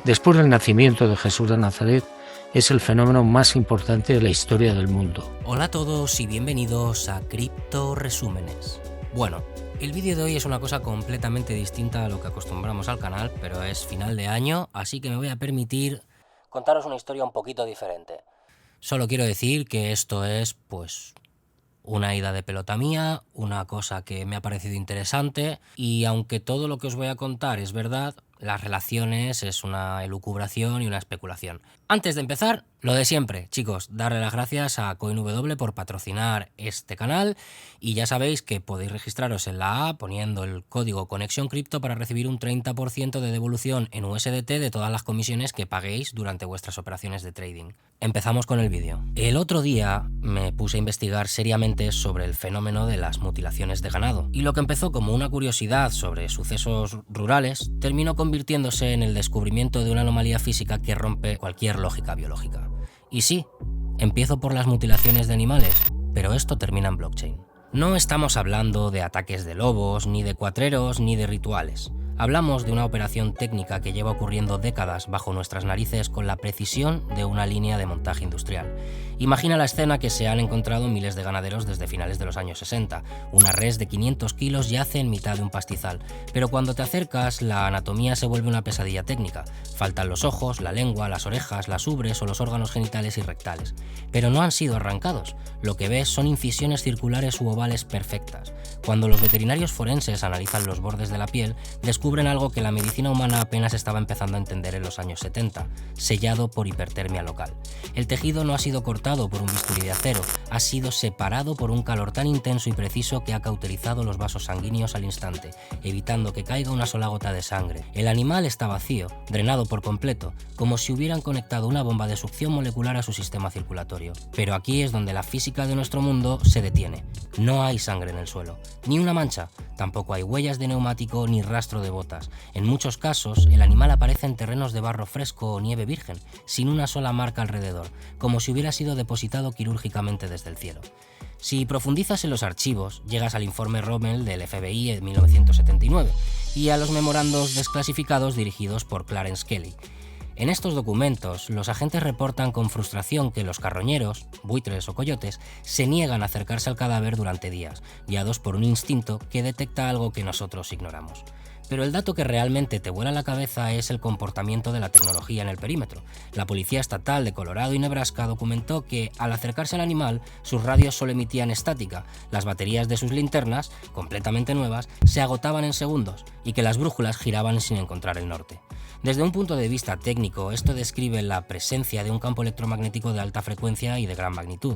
Después del nacimiento de Jesús de Nazaret, es el fenómeno más importante de la historia del mundo. Hola a todos y bienvenidos a Cripto Resúmenes. Bueno, el vídeo de hoy es una cosa completamente distinta a lo que acostumbramos al canal, pero es final de año, así que me voy a permitir contaros una historia un poquito diferente. Solo quiero decir que esto es, pues, una ida de pelota mía, una cosa que me ha parecido interesante, y aunque todo lo que os voy a contar es verdad, las relaciones es una elucubración y una especulación. Antes de empezar, lo de siempre, chicos, darle las gracias a CoinW por patrocinar este canal y ya sabéis que podéis registraros en la app poniendo el código Conexión Cripto para recibir un 30% de devolución en USDT de todas las comisiones que paguéis durante vuestras operaciones de trading. Empezamos con el vídeo. El otro día me puse a investigar seriamente sobre el fenómeno de las mutilaciones de ganado y lo que empezó como una curiosidad sobre sucesos rurales terminó convirtiéndose en el descubrimiento de una anomalía física que rompe cualquier lógica biológica. Y sí, empiezo por las mutilaciones de animales, pero esto termina en blockchain. No estamos hablando de ataques de lobos, ni de cuatreros, ni de rituales. Hablamos de una operación técnica que lleva ocurriendo décadas bajo nuestras narices con la precisión de una línea de montaje industrial. Imagina la escena que se han encontrado miles de ganaderos desde finales de los años 60. Una res de 500 kilos yace en mitad de un pastizal, pero cuando te acercas la anatomía se vuelve una pesadilla técnica. Faltan los ojos, la lengua, las orejas, las ubres o los órganos genitales y rectales. Pero no han sido arrancados. Lo que ves son incisiones circulares u ovales perfectas. Cuando los veterinarios forenses analizan los bordes de la piel, descubren algo que la medicina humana apenas estaba empezando a entender en los años 70, sellado por hipertermia local. El tejido no ha sido cortado por un bisturí de acero, ha sido separado por un calor tan intenso y preciso que ha cauterizado los vasos sanguíneos al instante, evitando que caiga una sola gota de sangre. El animal está vacío, drenado por completo, como si hubieran conectado una bomba de succión molecular a su sistema circulatorio. Pero aquí es donde la física de nuestro mundo se detiene. No hay sangre en el suelo, ni una mancha, tampoco hay huellas de neumático ni rastro de botas. En muchos casos, el animal aparece en terrenos de barro fresco o nieve virgen, sin una sola marca alrededor, como si hubiera sido depositado quirúrgicamente desde el cielo. Si profundizas en los archivos, llegas al informe Rommel del FBI en 1979 y a los memorandos desclasificados dirigidos por Clarence Kelly. En estos documentos, los agentes reportan con frustración que los carroñeros, buitres o coyotes, se niegan a acercarse al cadáver durante días, guiados por un instinto que detecta algo que nosotros ignoramos. Pero el dato que realmente te vuela la cabeza es el comportamiento de la tecnología en el perímetro. La Policía Estatal de Colorado y Nebraska documentó que, al acercarse al animal, sus radios solo emitían estática, las baterías de sus linternas, completamente nuevas, se agotaban en segundos y que las brújulas giraban sin encontrar el norte. Desde un punto de vista técnico, esto describe la presencia de un campo electromagnético de alta frecuencia y de gran magnitud.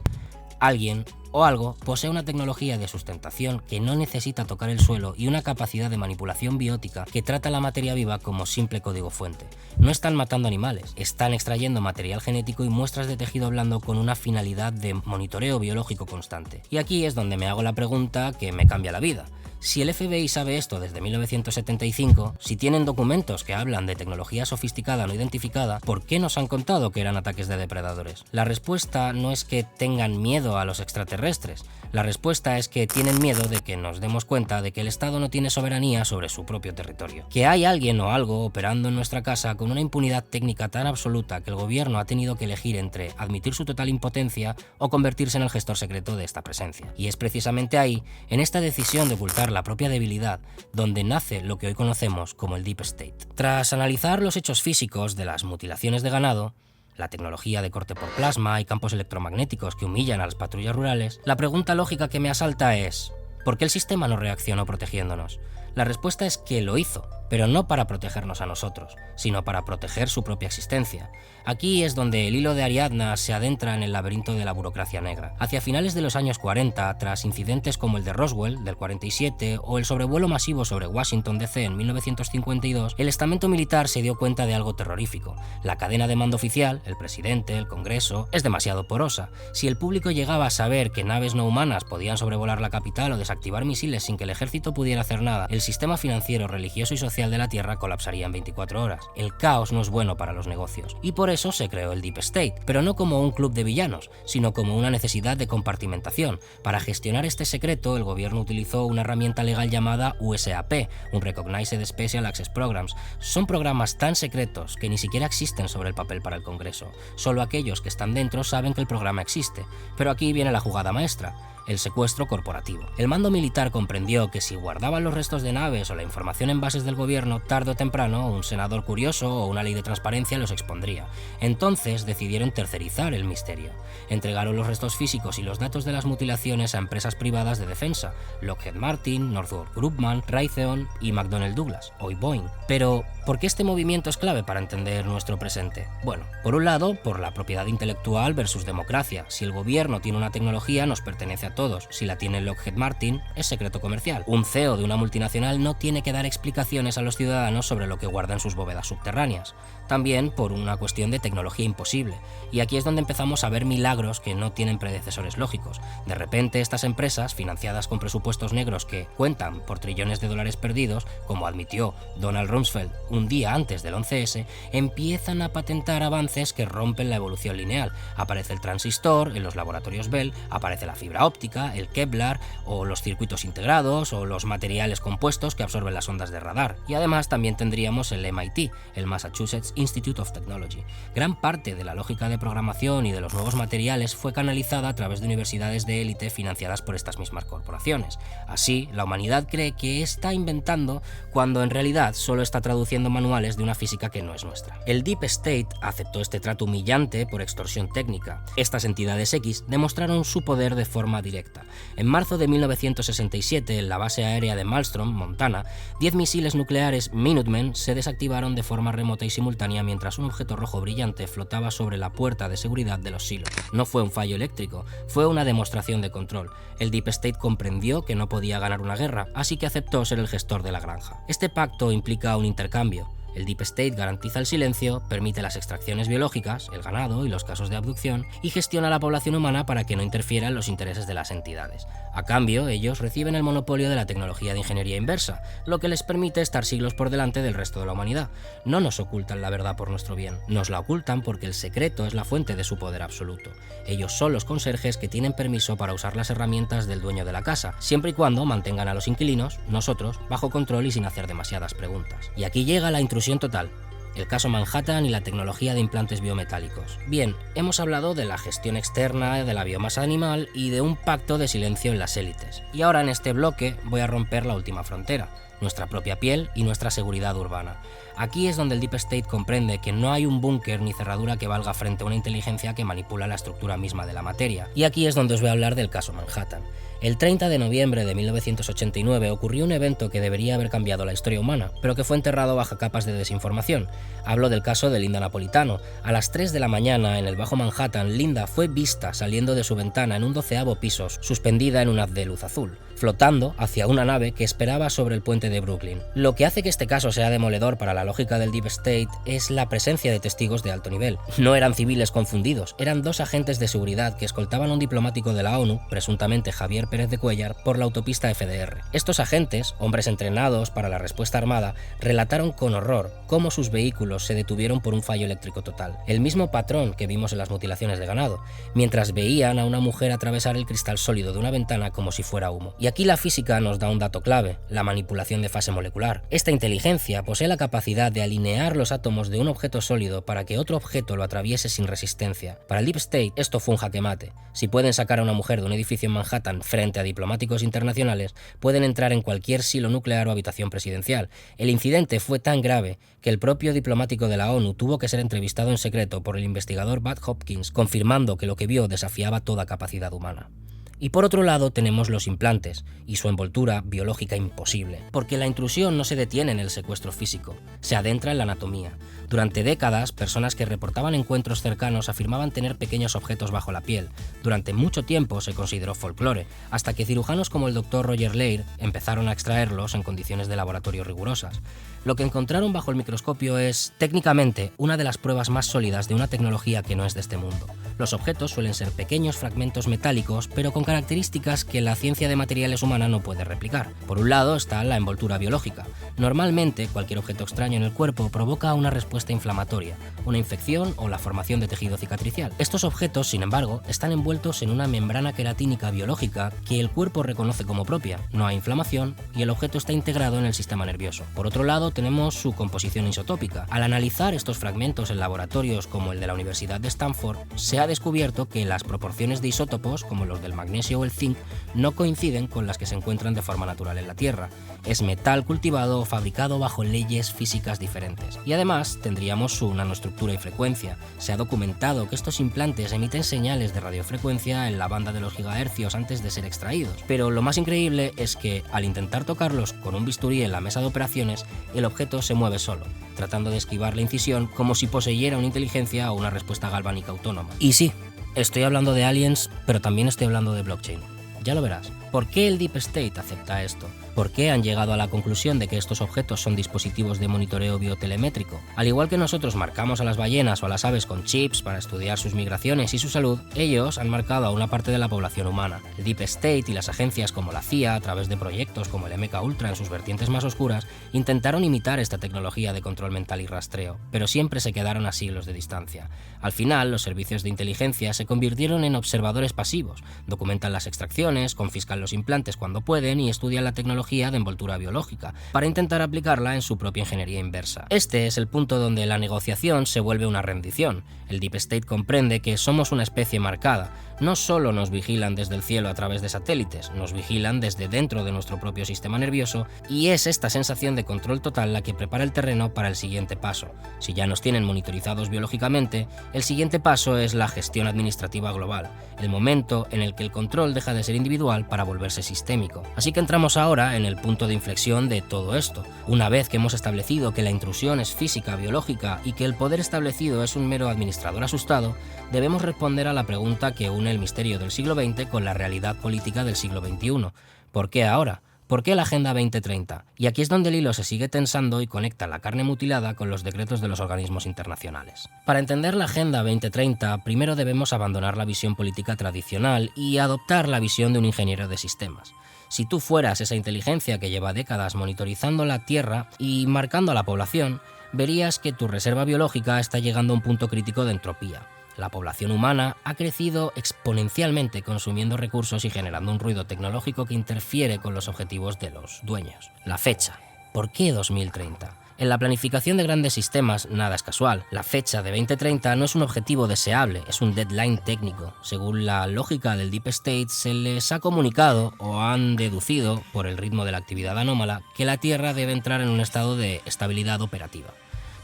Alguien o algo posee una tecnología de sustentación que no necesita tocar el suelo y una capacidad de manipulación biótica que trata la materia viva como simple código fuente. No están matando animales, están extrayendo material genético y muestras de tejido blando con una finalidad de monitoreo biológico constante. Y aquí es donde me hago la pregunta que me cambia la vida. Si el FBI sabe esto desde 1975, si tienen documentos que hablan de tecnología sofisticada no identificada, ¿por qué nos han contado que eran ataques de depredadores? La respuesta no es que tengan miedo a los extraterrestres. La respuesta es que tienen miedo de que nos demos cuenta de que el Estado no tiene soberanía sobre su propio territorio. Que hay alguien o algo operando en nuestra casa con una impunidad técnica tan absoluta que el gobierno ha tenido que elegir entre admitir su total impotencia o convertirse en el gestor secreto de esta presencia. Y es precisamente ahí, en esta decisión de ocultar la propia debilidad, donde nace lo que hoy conocemos como el Deep State. Tras analizar los hechos físicos de las mutilaciones de ganado, la tecnología de corte por plasma y campos electromagnéticos que humillan a las patrullas rurales, la pregunta lógica que me asalta es: ¿por qué el sistema no reaccionó protegiéndonos? La respuesta es que lo hizo, pero no para protegernos a nosotros, sino para proteger su propia existencia. Aquí es donde el hilo de Ariadna se adentra en el laberinto de la burocracia negra. Hacia finales de los años 40, tras incidentes como el de Roswell, del 47, o el sobrevuelo masivo sobre Washington DC en 1952, el estamento militar se dio cuenta de algo terrorífico. La cadena de mando oficial, el presidente, el Congreso, es demasiado porosa. Si el público llegaba a saber que naves no humanas podían sobrevolar la capital o desactivar misiles sin que el ejército pudiera hacer nada, el sistema financiero, religioso y social espacial de la Tierra colapsaría en 24 horas. El caos no es bueno para los negocios, y por eso se creó el Deep State, pero no como un club de villanos, sino como una necesidad de compartimentación. Para gestionar este secreto, el gobierno utilizó una herramienta legal llamada USAP, un Recognized Special Access Programs. Son programas tan secretos que ni siquiera existen sobre el papel para el Congreso. Solo aquellos que están dentro saben que el programa existe. Pero aquí viene la jugada maestra: el secuestro corporativo. El mando militar comprendió que si guardaban los restos de naves o la información en bases del gobierno, tarde o temprano un senador curioso o una ley de transparencia los expondría. Entonces decidieron tercerizar el misterio. Entregaron los restos físicos y los datos de las mutilaciones a empresas privadas de defensa: Lockheed Martin, Northrop Grumman, Raytheon y McDonnell Douglas, hoy Boeing. Pero, ¿por qué este movimiento es clave para entender nuestro presente? Bueno, por un lado, por la propiedad intelectual versus democracia. Si el gobierno tiene una tecnología, nos pertenece a todos. Si la tiene Lockheed Martin, es secreto comercial. Un CEO de una multinacional no tiene que dar explicaciones a los ciudadanos sobre lo que guarda en sus bóvedas subterráneas. También por una cuestión de tecnología imposible. Y aquí es donde empezamos a ver milagros que no tienen predecesores lógicos. De repente, estas empresas, financiadas con presupuestos negros que cuentan por trillones de dólares perdidos, como admitió Donald Rumsfeld un día antes del 11S, empiezan a patentar avances que rompen la evolución lineal. Aparece el transistor en los laboratorios Bell, aparece la fibra óptica, el Kevlar, o los circuitos integrados, o los materiales compuestos que absorben las ondas de radar. Y además también tendríamos el MIT, el Massachusetts Institute of Technology. Gran parte de la lógica de programación y de los nuevos materiales fue canalizada a través de universidades de élite financiadas por estas mismas corporaciones. Así, la humanidad cree que está inventando cuando en realidad solo está traduciendo manuales de una física que no es nuestra. El Deep State aceptó este trato humillante por extorsión técnica. Estas entidades X demostraron su poder de forma directa. En marzo de 1967, en la base aérea de Malmstrom, Montana, 10 misiles nucleares Minutemen se desactivaron de forma remota y simultánea mientras un objeto rojo brillante flotaba sobre la puerta de seguridad de los silos. No fue un fallo eléctrico, fue una demostración de control. El Deep State comprendió que no podía ganar una guerra, así que aceptó ser el gestor de la granja. Este pacto implica un intercambio. El Deep State garantiza el silencio, permite las extracciones biológicas, el ganado y los casos de abducción, y gestiona la población humana para que no interfiera en los intereses de las entidades. A cambio, ellos reciben el monopolio de la tecnología de ingeniería inversa, lo que les permite estar siglos por delante del resto de la humanidad. No nos ocultan la verdad por nuestro bien, nos la ocultan porque el secreto es la fuente de su poder absoluto. Ellos son los conserjes que tienen permiso para usar las herramientas del dueño de la casa, siempre y cuando mantengan a los inquilinos, nosotros, bajo control y sin hacer demasiadas preguntas. Y aquí llega la intrusión total. El caso Manhattan y la tecnología de implantes biometálicos. Bien, hemos hablado de la gestión externa de la biomasa animal y de un pacto de silencio en las élites. Y ahora en este bloque voy a romper la última frontera, nuestra propia piel y nuestra seguridad urbana. Aquí es donde el Deep State comprende que no hay un búnker ni cerradura que valga frente a una inteligencia que manipula la estructura misma de la materia. Y aquí es donde os voy a hablar del caso Manhattan. El 30 de noviembre de 1989 ocurrió un evento que debería haber cambiado la historia humana, pero que fue enterrado bajo capas de desinformación. Hablo del caso de Linda Napolitano. A las 3 de la mañana, en el Bajo Manhattan, Linda fue vista saliendo de su ventana en un 12º piso, suspendida en un haz de luz azul, flotando hacia una nave que esperaba sobre el puente de Brooklyn. Lo que hace que este caso sea demoledor para la lógica del Deep State es la presencia de testigos de alto nivel. No eran civiles confundidos, eran 2 agentes de seguridad que escoltaban a un diplomático de la ONU, presuntamente Javier Pérez de Cuellar, por la autopista FDR. Estos agentes, hombres entrenados para la respuesta armada, relataron con horror cómo sus vehículos se detuvieron por un fallo eléctrico total. El mismo patrón que vimos en las mutilaciones de ganado, mientras veían a una mujer atravesar el cristal sólido de una ventana como si fuera humo. Y aquí la física nos da un dato clave, la manipulación de fase molecular. Esta inteligencia posee la capacidad de alinear los átomos de un objeto sólido para que otro objeto lo atraviese sin resistencia. Para el Deep State, esto fue un jaque mate. Si pueden sacar a una mujer de un edificio en Manhattan frente a diplomáticos internacionales, pueden entrar en cualquier silo nuclear o habitación presidencial. El incidente fue tan grave que el propio diplomático de la ONU tuvo que ser entrevistado en secreto por el investigador Bud Hopkins, confirmando que lo que vio desafiaba toda capacidad humana. Y por otro lado tenemos los implantes y su envoltura biológica imposible, porque la intrusión no se detiene en el secuestro físico, se adentra en la anatomía. Durante décadas, personas que reportaban encuentros cercanos afirmaban tener pequeños objetos bajo la piel. Durante mucho tiempo se consideró folclore, hasta que cirujanos como el Dr. Roger Leir empezaron a extraerlos en condiciones de laboratorio rigurosas. Lo que encontraron bajo el microscopio es, técnicamente, una de las pruebas más sólidas de una tecnología que no es de este mundo. Los objetos suelen ser pequeños fragmentos metálicos, pero con características que la ciencia de materiales humana no puede replicar. Por un lado está la envoltura biológica. Normalmente, cualquier objeto extraño en el cuerpo provoca una respuesta inflamatoria, una infección o la formación de tejido cicatricial. Estos objetos, sin embargo, están envueltos en una membrana queratínica biológica que el cuerpo reconoce como propia. No hay inflamación y el objeto está integrado en el sistema nervioso. Por otro lado, tenemos su composición isotópica. Al analizar estos fragmentos en laboratorios como el de la Universidad de Stanford, se ha descubierto que las proporciones de isótopos, como los del magnesio o el zinc, no coinciden con las que se encuentran de forma natural en la Tierra. Es metal cultivado o fabricado bajo leyes físicas diferentes. Y además tendríamos su nanoestructura y frecuencia. Se ha documentado que estos implantes emiten señales de radiofrecuencia en la banda de los gigahercios antes de ser extraídos. Pero lo más increíble es que, al intentar tocarlos con un bisturí en la mesa de operaciones, el objeto se mueve solo, tratando de esquivar la incisión como si poseyera una inteligencia o una respuesta galvánica autónoma. Y sí, estoy hablando de aliens, pero también estoy hablando de blockchain. Ya lo verás. ¿Por qué el Deep State acepta esto? ¿Por qué han llegado a la conclusión de que estos objetos son dispositivos de monitoreo biotelemétrico? Al igual que nosotros marcamos a las ballenas o a las aves con chips para estudiar sus migraciones y su salud, ellos han marcado a una parte de la población humana. El Deep State y las agencias como la CIA, a través de proyectos como el MKUltra en sus vertientes más oscuras, intentaron imitar esta tecnología de control mental y rastreo, pero siempre se quedaron a siglos de distancia. Al final, los servicios de inteligencia se convirtieron en observadores pasivos, documentan las extracciones, confiscan los implantes cuando pueden y estudian la tecnología de envoltura biológica, para intentar aplicarla en su propia ingeniería inversa. Este es el punto donde la negociación se vuelve una rendición. El Deep State comprende que somos una especie marcada. No solo nos vigilan desde el cielo a través de satélites, nos vigilan desde dentro de nuestro propio sistema nervioso, y es esta sensación de control total la que prepara el terreno para el siguiente paso. Si ya nos tienen monitorizados biológicamente, el siguiente paso es la gestión administrativa global, el momento en el que el control deja de ser individual para volverse sistémico. Así que entramos ahora en el punto de inflexión de todo esto. Una vez que hemos establecido que la intrusión es física, biológica y que el poder establecido es un mero administrador asustado, debemos responder a la pregunta que une el misterio del siglo XX con la realidad política del siglo XXI. ¿Por qué ahora? ¿Por qué la Agenda 2030? Y aquí es donde el hilo se sigue tensando y conecta la carne mutilada con los decretos de los organismos internacionales. Para entender la Agenda 2030, primero debemos abandonar la visión política tradicional y adoptar la visión de un ingeniero de sistemas. Si tú fueras esa inteligencia que lleva décadas monitorizando la Tierra y marcando a la población, verías que tu reserva biológica está llegando a un punto crítico de entropía. La población humana ha crecido exponencialmente consumiendo recursos y generando un ruido tecnológico que interfiere con los objetivos de los dueños. La fecha. ¿Por qué 2030? En la planificación de grandes sistemas nada es casual. La fecha de 2030 no es un objetivo deseable, es un deadline técnico. Según la lógica del Deep State, se les ha comunicado o han deducido, por el ritmo de la actividad anómala, que la Tierra debe entrar en un estado de estabilidad operativa.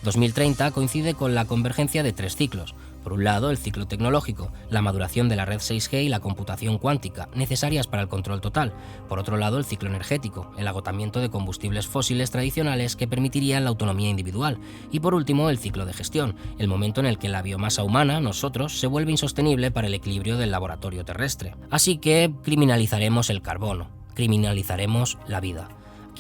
2030 coincide con la convergencia de tres ciclos. Por un lado, el ciclo tecnológico, la maduración de la red 6G y la computación cuántica, necesarias para el control total. Por otro lado, el ciclo energético, el agotamiento de combustibles fósiles tradicionales que permitirían la autonomía individual. Y por último, el ciclo de gestión, el momento en el que la biomasa humana, nosotros, se vuelve insostenible para el equilibrio del laboratorio terrestre. Así que criminalizaremos el carbono, criminalizaremos la vida.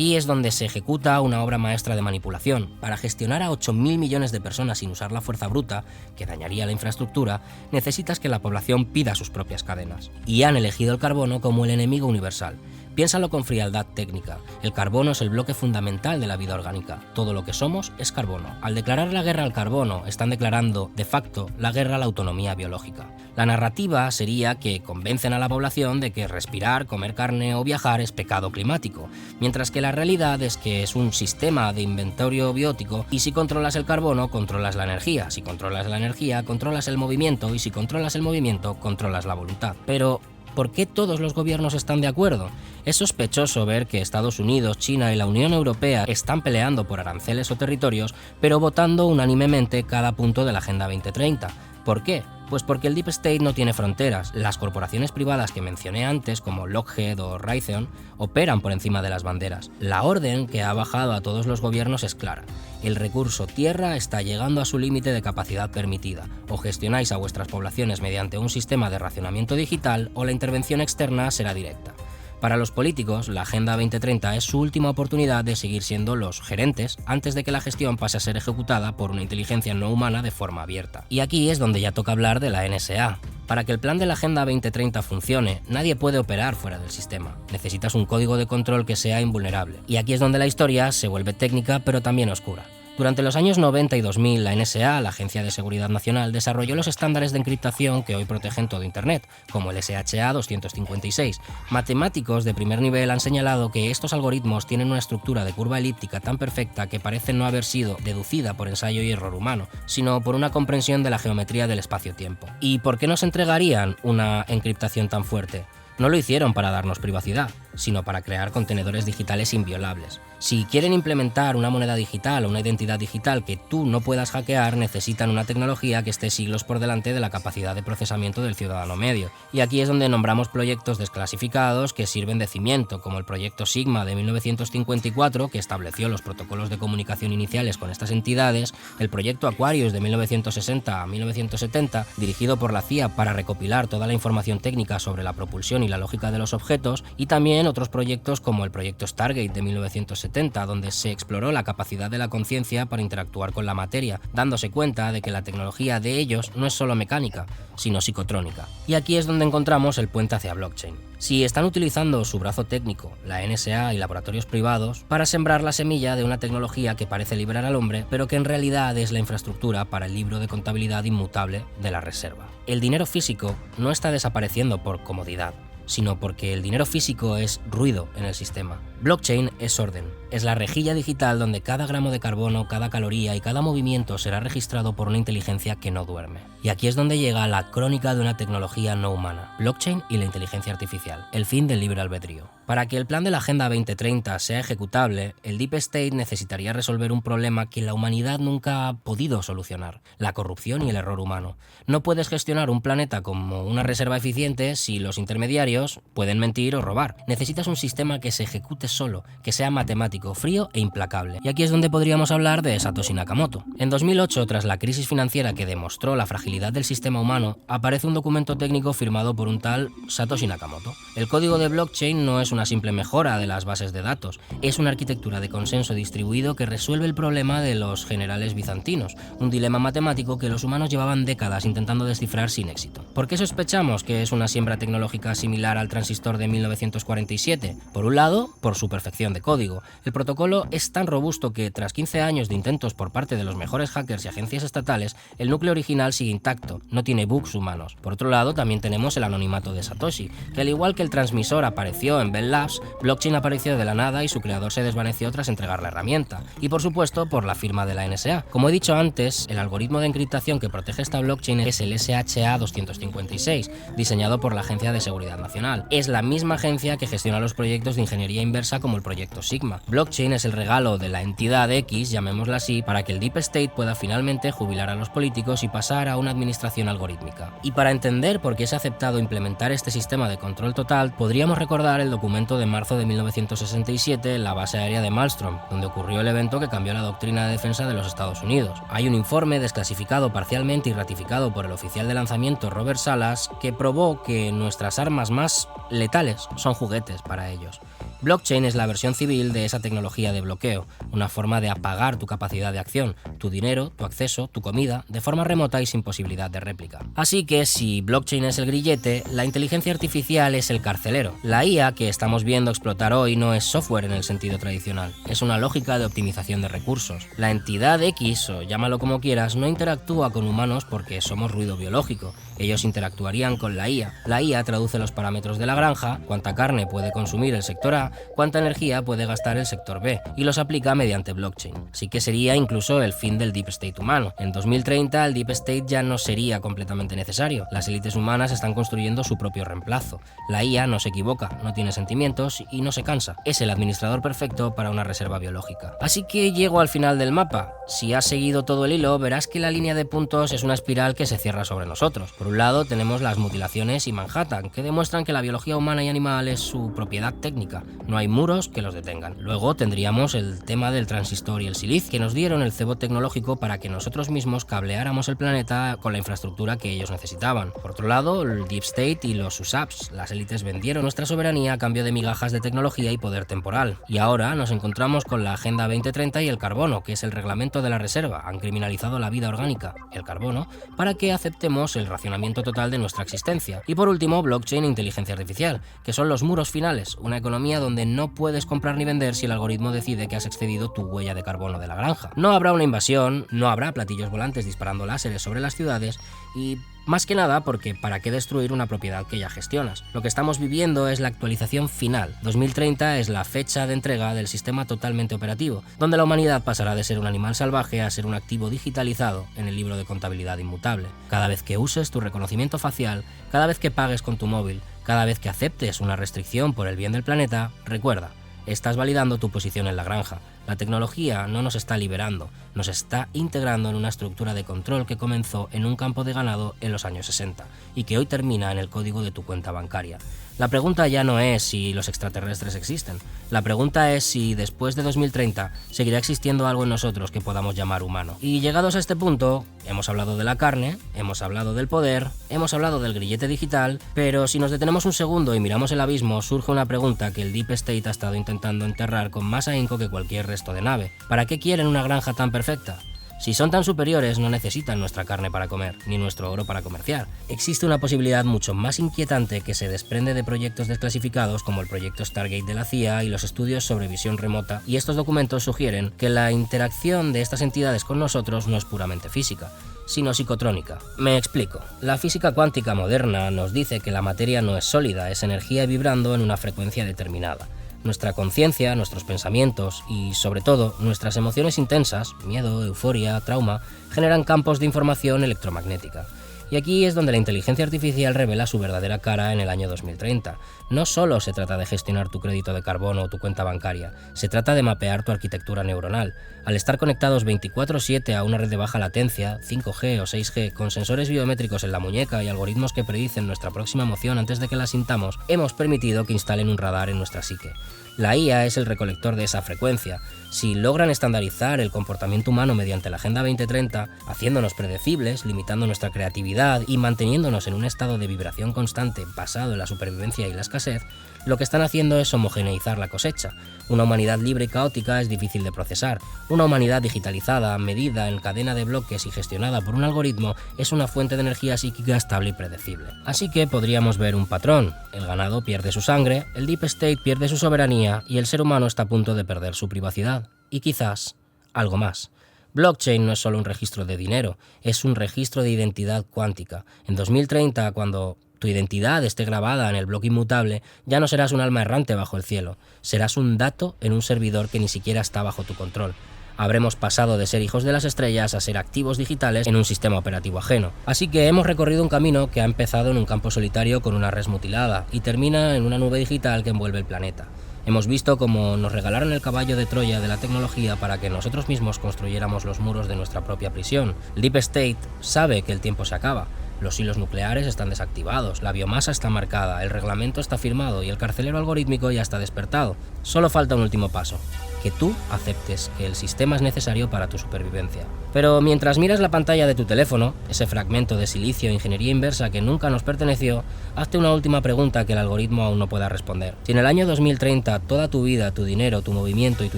Aquí es donde se ejecuta una obra maestra de manipulación. Para gestionar a 8.000 millones de personas sin usar la fuerza bruta, que dañaría la infraestructura, necesitas que la población pida sus propias cadenas. Y han elegido el carbono como el enemigo universal. Piénsalo con frialdad técnica. El carbono es el bloque fundamental de la vida orgánica. Todo lo que somos es carbono. Al declarar la guerra al carbono, están declarando, de facto, la guerra a la autonomía biológica. La narrativa sería que convencen a la población de que respirar, comer carne o viajar es pecado climático, mientras que la realidad es que es un sistema de inventario biótico y si controlas el carbono, controlas la energía. Si controlas la energía, controlas el movimiento y si controlas el movimiento, controlas la voluntad. Pero ¿por qué todos los gobiernos están de acuerdo? Es sospechoso ver que Estados Unidos, China y la Unión Europea están peleando por aranceles o territorios, pero votando unánimemente cada punto de la Agenda 2030. ¿Por qué? Pues porque el Deep State no tiene fronteras. Las corporaciones privadas que mencioné antes, como Lockheed o Raytheon, operan por encima de las banderas. La orden que ha bajado a todos los gobiernos es clara. El recurso tierra está llegando a su límite de capacidad permitida. O gestionáis a vuestras poblaciones mediante un sistema de racionamiento digital o la intervención externa será directa. Para los políticos, la Agenda 2030 es su última oportunidad de seguir siendo los gerentes antes de que la gestión pase a ser ejecutada por una inteligencia no humana de forma abierta. Y aquí es donde ya toca hablar de la NSA. Para que el plan de la Agenda 2030 funcione, nadie puede operar fuera del sistema. Necesitas un código de control que sea invulnerable. Y aquí es donde la historia se vuelve técnica pero también oscura. Durante los años 90 y 2000, la NSA, la Agencia de Seguridad Nacional, desarrolló los estándares de encriptación que hoy protegen todo Internet, como el SHA 256. Matemáticos de primer nivel han señalado que estos algoritmos tienen una estructura de curva elíptica tan perfecta que parece no haber sido deducida por ensayo y error humano, sino por una comprensión de la geometría del espacio-tiempo. ¿Y por qué nos entregarían una encriptación tan fuerte? No lo hicieron para darnos privacidad, sino para crear contenedores digitales inviolables. Si quieren implementar una moneda digital o una identidad digital que tú no puedas hackear, necesitan una tecnología que esté siglos por delante de la capacidad de procesamiento del ciudadano medio. Y aquí es donde nombramos proyectos desclasificados que sirven de cimiento, como el proyecto Sigma de 1954, que estableció los protocolos de comunicación iniciales con estas entidades, el proyecto Aquarius de 1960 a 1970, dirigido por la CIA para recopilar toda la información técnica sobre la propulsión y la lógica de los objetos, y también otros proyectos como el proyecto Stargate de 1970, donde se exploró la capacidad de la conciencia para interactuar con la materia, dándose cuenta de que la tecnología de ellos no es solo mecánica, sino psicotrónica. Y aquí es donde encontramos el puente hacia blockchain. Si están utilizando su brazo técnico, la NSA y laboratorios privados, para sembrar la semilla de una tecnología que parece liberar al hombre, pero que en realidad es la infraestructura para el libro de contabilidad inmutable de la Reserva. El dinero físico no está desapareciendo por comodidad, sino porque el dinero físico es ruido en el sistema. Blockchain es orden, es la rejilla digital donde cada gramo de carbono, cada caloría y cada movimiento será registrado por una inteligencia que no duerme. Y aquí es donde llega la crónica de una tecnología no humana, blockchain y la inteligencia artificial, el fin del libre albedrío. Para que el plan de la Agenda 2030 sea ejecutable, el Deep State necesitaría resolver un problema que la humanidad nunca ha podido solucionar: la corrupción y el error humano. No puedes gestionar un planeta como una reserva eficiente si los intermediarios pueden mentir o robar. Necesitas un sistema que se ejecute solo, que sea matemático, frío e implacable. Y aquí es donde podríamos hablar de Satoshi Nakamoto. En 2008, tras la crisis financiera que demostró la fragilidad del sistema humano, aparece un documento técnico firmado por un tal Satoshi Nakamoto. El código de blockchain no es una simple mejora de las bases de datos, es una arquitectura de consenso distribuido que resuelve el problema de los generales bizantinos, un dilema matemático que los humanos llevaban décadas intentando descifrar sin éxito. ¿Por qué sospechamos que es una siembra tecnológica similar al transistor de 1947? Por un lado, por su perfección de código. El protocolo es tan robusto que, tras 15 años de intentos por parte de los mejores hackers y agencias estatales, el núcleo original sigue intacto, no tiene bugs humanos. Por otro lado, también tenemos el anonimato de Satoshi, que al igual que el transmisor apareció en Bell Labs, blockchain apareció de la nada y su creador se desvaneció tras entregar la herramienta. Y por supuesto, por la firma de la NSA. Como he dicho antes, el algoritmo de encriptación que protege esta blockchain es el SHA 256, diseñado por la Agencia de Seguridad Nacional. Es la misma agencia que gestiona los proyectos de ingeniería inversa como el proyecto Sigma. Blockchain es el regalo de la entidad X, llamémosla así, para que el Deep State pueda finalmente jubilar a los políticos y pasar a una administración algorítmica. Y para entender por qué se ha aceptado implementar este sistema de control total, podríamos recordar el documento de marzo de 1967 en la base aérea de Malmstrom, donde ocurrió el evento que cambió la doctrina de defensa de los Estados Unidos. Hay un informe desclasificado parcialmente y ratificado por el oficial de lanzamiento Robert Salas que probó que nuestras armas más letales son juguetes para ellos. Blockchain es la versión civil de esa tecnología de bloqueo, una forma de apagar tu capacidad de acción, tu dinero, tu acceso, tu comida, de forma remota y sin posibilidad de réplica. Así que si blockchain es el grillete, la inteligencia artificial es el carcelero. La IA que estamos viendo explotar hoy no es software en el sentido tradicional, es una lógica de optimización de recursos. La entidad X, o llámalo como quieras, no interactúa con humanos porque somos ruido biológico. Ellos interactuarían con la IA. La IA traduce los parámetros de la granja, cuánta carne puede consumir el sector A, cuánta energía puede gastar el sector B, y los aplica mediante blockchain. Sí que sería incluso el fin del Deep State humano. En 2030 el Deep State ya no sería completamente necesario. Las élites humanas están construyendo su propio reemplazo. La IA no se equivoca, no tiene sentimientos y no se cansa. Es el administrador perfecto para una reserva biológica. Así que llego al final del mapa. Si has seguido todo el hilo, verás que la línea de puntos es una espiral que se cierra sobre nosotros. Por un lado tenemos las mutilaciones y Manhattan, que demuestran que la biología humana y animal es su propiedad técnica. no hay muros que los detengan. Luego tendríamos el tema del transistor y el silicio, que nos dieron el cebo tecnológico para que nosotros mismos cableáramos el planeta con la infraestructura que ellos necesitaban. Por otro lado, el Deep State y los USAPs, las élites vendieron nuestra soberanía a cambio de migajas de tecnología y poder temporal. Y ahora nos encontramos con la Agenda 2030 y el carbono, que es el reglamento de la reserva. Han criminalizado la vida orgánica, el carbono, para que aceptemos el racionamiento total de nuestra existencia. Y por último, blockchain e inteligencia artificial, que son los muros finales, una economía donde no puedes comprar ni vender si el algoritmo decide que has excedido tu huella de carbono de la granja. No habrá una invasión, no habrá platillos volantes disparando láseres sobre las ciudades y más que nada porque ¿para qué destruir una propiedad que ya gestionas? Lo que estamos viviendo es la actualización final. 2030 es la fecha de entrega del sistema totalmente operativo, donde la humanidad pasará de ser un animal salvaje a ser un activo digitalizado en el libro de contabilidad inmutable. Cada vez que uses tu reconocimiento facial, cada vez que pagues con tu móvil, cada vez que aceptes una restricción por el bien del planeta, recuerda, estás validando tu posición en la granja. La tecnología no nos está liberando, nos está integrando en una estructura de control que comenzó en un campo de ganado en los años 60 y que hoy termina en el código de tu cuenta bancaria. La pregunta ya no es si los extraterrestres existen, la pregunta es si después de 2030 seguirá existiendo algo en nosotros que podamos llamar humano. Y llegados a este punto, hemos hablado de la carne, hemos hablado del poder, hemos hablado del grillete digital, pero si nos detenemos un segundo y miramos el abismo, surge una pregunta que el Deep State ha estado intentando enterrar con más ahínco que cualquier resto de nave. ¿Para qué quieren una granja tan perfecta? Si son tan superiores, no necesitan nuestra carne para comer, ni nuestro oro para comerciar. Existe una posibilidad mucho más inquietante que se desprende de proyectos desclasificados como el proyecto Stargate de la CIA y los estudios sobre visión remota, y estos documentos sugieren que la interacción de estas entidades con nosotros no es puramente física, sino psicotrónica. Me explico. La física cuántica moderna nos dice que la materia no es sólida, es energía vibrando en una frecuencia determinada. Nuestra conciencia, nuestros pensamientos y, sobre todo, nuestras emociones intensas, miedo, euforia, trauma, generan campos de información electromagnética. Y aquí es donde la inteligencia artificial revela su verdadera cara en el año 2030. No solo se trata de gestionar tu crédito de carbono o tu cuenta bancaria, se trata de mapear tu arquitectura neuronal. Al estar conectados 24/7 a una red de baja latencia, 5G o 6G, con sensores biométricos en la muñeca y algoritmos que predicen nuestra próxima emoción antes de que la sintamos, hemos permitido que instalen un radar en nuestra psique. La IA es el recolector de esa frecuencia. Si logran estandarizar el comportamiento humano mediante la Agenda 2030, haciéndonos predecibles, limitando nuestra creatividad y manteniéndonos en un estado de vibración constante basado en la supervivencia y la escasez, lo que están haciendo es homogeneizar la cosecha. Una humanidad libre y caótica es difícil de procesar. Una humanidad digitalizada, medida en cadena de bloques y gestionada por un algoritmo es una fuente de energía psíquica estable y predecible. Así que podríamos ver un patrón. El ganado pierde su sangre, el Deep State pierde su soberanía y el ser humano está a punto de perder su privacidad. Y quizás algo más. Blockchain no es solo un registro de dinero, es un registro de identidad cuántica. En 2030, cuando tu identidad esté grabada en el bloque inmutable, ya no serás un alma errante bajo el cielo, serás un dato en un servidor que ni siquiera está bajo tu control. Habremos pasado de ser hijos de las estrellas a ser activos digitales en un sistema operativo ajeno. Así que hemos recorrido un camino que ha empezado en un campo solitario con una res mutilada y termina en una nube digital que envuelve el planeta. Hemos visto cómo nos regalaron el caballo de Troya de la tecnología para que nosotros mismos construyéramos los muros de nuestra propia prisión. El Deep State sabe que el tiempo se acaba. Los hilos nucleares están desactivados, la biomasa está marcada, el reglamento está firmado y el carcelero algorítmico ya está despertado. Solo falta un último paso, que tú aceptes que el sistema es necesario para tu supervivencia. Pero mientras miras la pantalla de tu teléfono, ese fragmento de silicio e ingeniería inversa que nunca nos perteneció, hazte una última pregunta que el algoritmo aún no pueda responder. Si en el año 2030 toda tu vida, tu dinero, tu movimiento y tu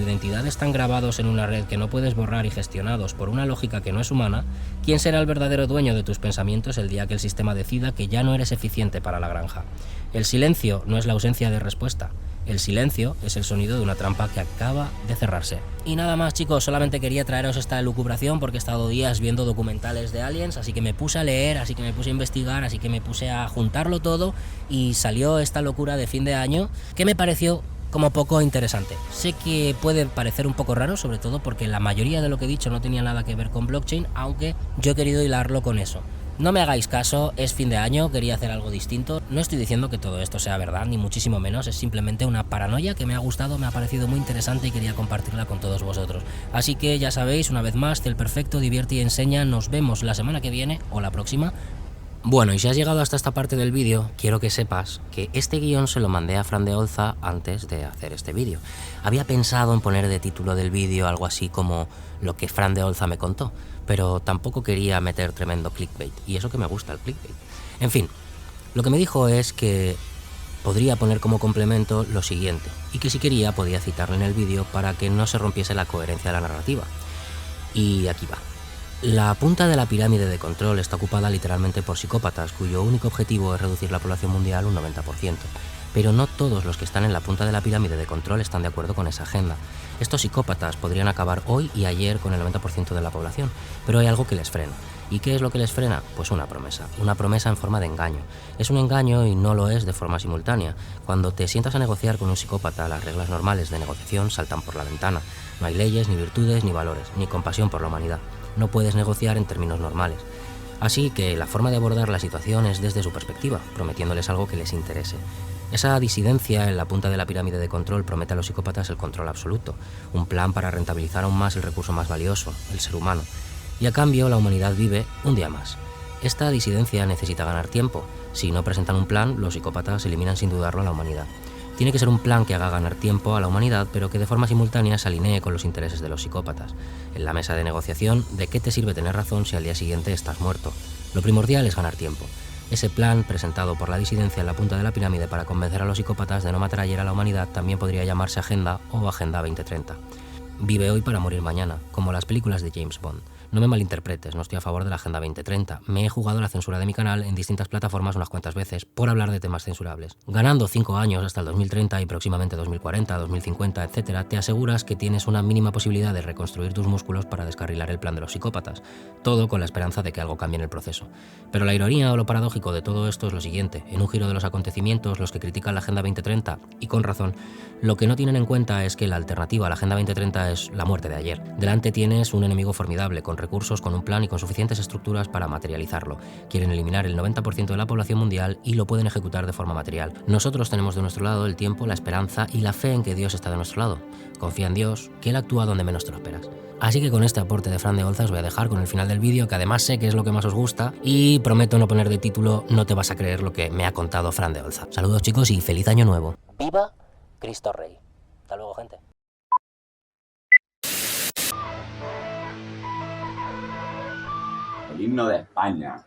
identidad están grabados en una red que no puedes borrar y gestionados por una lógica que no es humana, ¿quién será el verdadero dueño de tus pensamientos el día que el sistema decida que ya no eres eficiente para la granja? El silencio no es la ausencia de respuesta. El silencio es el sonido de una trampa que acaba de cerrarse. Y nada más, chicos, solamente quería traeros esta elucubración porque he estado días viendo documentales de aliens, así que me puse a leer, así que me puse a investigar, así que me puse a juntarlo todo y salió esta locura de fin de año que me pareció como poco interesante. Sé que puede parecer un poco raro, sobre todo porque la mayoría de lo que he dicho no tenía nada que ver con blockchain, aunque yo he querido hilarlo con eso. No me hagáis caso, es fin de año, quería hacer algo distinto. No estoy diciendo que todo esto sea verdad, ni muchísimo menos, es simplemente una paranoia que me ha gustado, me ha parecido muy interesante y quería compartirla con todos vosotros. Así que ya sabéis, una vez más, Cel Perfecto, divierte y enseña, nos vemos la semana que viene, o la próxima, Bueno, y si has llegado hasta esta parte del vídeo, quiero que sepas que este guión se lo mandé a Fran de Olza antes de hacer este vídeo. Había pensado en poner de título del vídeo algo así como lo que Fran de Olza me contó, pero tampoco quería meter tremendo clickbait, y eso que me gusta el clickbait. En fin, lo que me dijo es que podría poner como complemento lo siguiente, y que si quería podía citarlo en el vídeo para que no se rompiese la coherencia de la narrativa. Y aquí va. La punta de la pirámide de control está ocupada literalmente por psicópatas, cuyo único objetivo es reducir la población mundial un 90%. Pero no todos los que están en la punta de la pirámide de control están de acuerdo con esa agenda. Estos psicópatas podrían acabar hoy y ayer con el 90% de la población, pero hay algo que les frena. ¿Y qué es lo que les frena? Pues una promesa en forma de engaño. Es un engaño y no lo es de forma simultánea. Cuando te sientas a negociar con un psicópata, las reglas normales de negociación saltan por la ventana. No hay leyes, ni virtudes, ni valores, ni compasión por la humanidad. No puedes negociar en términos normales. Así que la forma de abordar la situación es desde su perspectiva, prometiéndoles algo que les interese. Esa disidencia en la punta de la pirámide de control promete a los psicópatas el control absoluto, un plan para rentabilizar aún más el recurso más valioso, el ser humano. Y a cambio la humanidad vive un día más. Esta disidencia necesita ganar tiempo. Si no presentan un plan, los psicópatas eliminan sin dudarlo a la humanidad. Tiene que ser un plan que haga ganar tiempo a la humanidad, pero que de forma simultánea se alinee con los intereses de los psicópatas. En la mesa de negociación, ¿de qué te sirve tener razón si al día siguiente estás muerto? Lo primordial es ganar tiempo. Ese plan, presentado por la disidencia en la punta de la pirámide para convencer a los psicópatas de no matar ayer a la humanidad, también podría llamarse Agenda o Agenda 2030. Vive hoy para morir mañana, como las películas de James Bond. No me malinterpretes, no estoy a favor de la Agenda 2030. Me he jugado la censura de mi canal en distintas plataformas unas cuantas veces por hablar de temas censurables. Ganando 5 años hasta el 2030 y próximamente 2040, 2050, etc., te aseguras que tienes una mínima posibilidad de reconstruir tus músculos para descarrilar el plan de los psicópatas. Todo con la esperanza de que algo cambie en el proceso. Pero la ironía o lo paradójico de todo esto es lo siguiente. En un giro de los acontecimientos, los que critican la Agenda 2030, y con razón, lo que no tienen en cuenta es que la alternativa a la Agenda 2030 es la muerte de ayer. Delante tienes un enemigo formidable, con recursos, con un plan y con suficientes estructuras para materializarlo. Quieren eliminar el 90% de la población mundial y lo pueden ejecutar de forma material. Nosotros tenemos de nuestro lado el tiempo, la esperanza y la fe en que Dios está de nuestro lado. Confía en Dios, que Él actúa donde menos te lo esperas. Así que con este aporte de Fran de Olza os voy a dejar con el final del vídeo, que además sé que es lo que más os gusta, y prometo no poner de título "No te vas a creer lo que me ha contado Fran de Olza". Saludos chicos y feliz año nuevo. ¡Viva Cristo Rey! Hasta luego, gente. El himno de España.